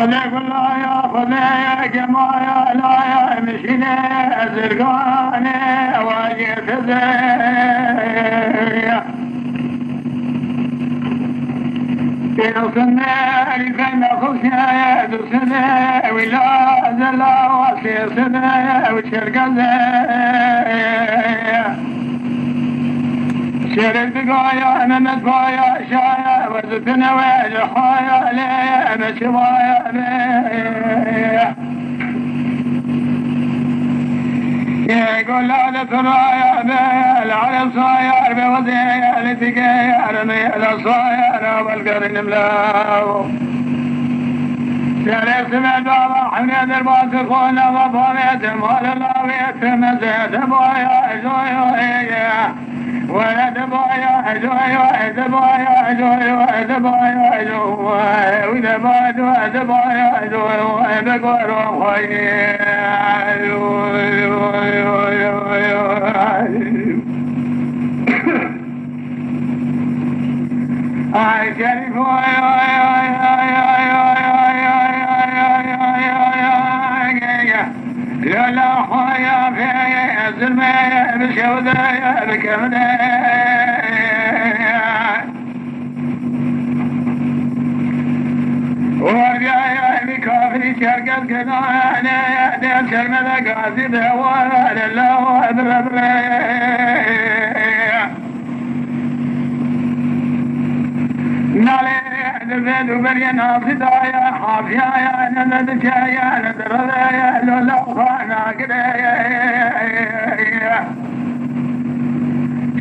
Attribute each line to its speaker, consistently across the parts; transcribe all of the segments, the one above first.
Speaker 1: خذك الله يا خذك ما يا لا يا مشينا زرقاني واجيت زي يوصلنا لفنا خشنا دوسنا ولا زلا وسيسنا وشرقنا شرق دقايا انا مدفايا شايا وزتنا وجحايا ليه مشوايا ليه يقول لا ترايا بيل على الصاير بوزير لتقير ميل الصاير والقرن ملاو شريف سمعت حميد الباطل خونا وضريت مال اللاويت مزيت بويا جويا ولد بويا جويا دبويا جويا دبويا جويا ودبويا دبويا جويا بقول I can't لا لا خويا في الزلمة بشودة بكمدة ورجايا بكافري شرقت قنانا ديل شرمدة قاسد هوالا لله أبربري نالي دبد وبرينا صدايا حافيايا نددكايا ندردايا لولا خانا قدايا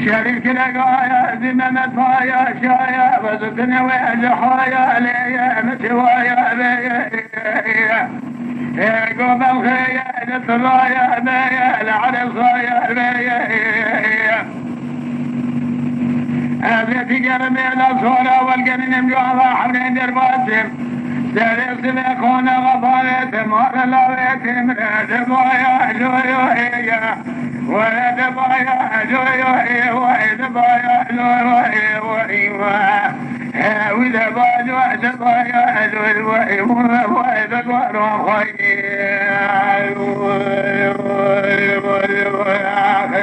Speaker 1: شريك لقايا زمن مدفايا شايا وزدنا وجحايا ليا متوايا بيا قوم الخيا نطرايا بيا لعلى الخايا بيا أبيتي قرمي الأصولة والقرن مجوضة حملين درباسم سريق سبيقونا غفالت مار اللويت مراد بايا جويوهيا ولد بايا جويوهي وإذ بايا جويوهي وإذ بايا جويوهي وإذ بايا خير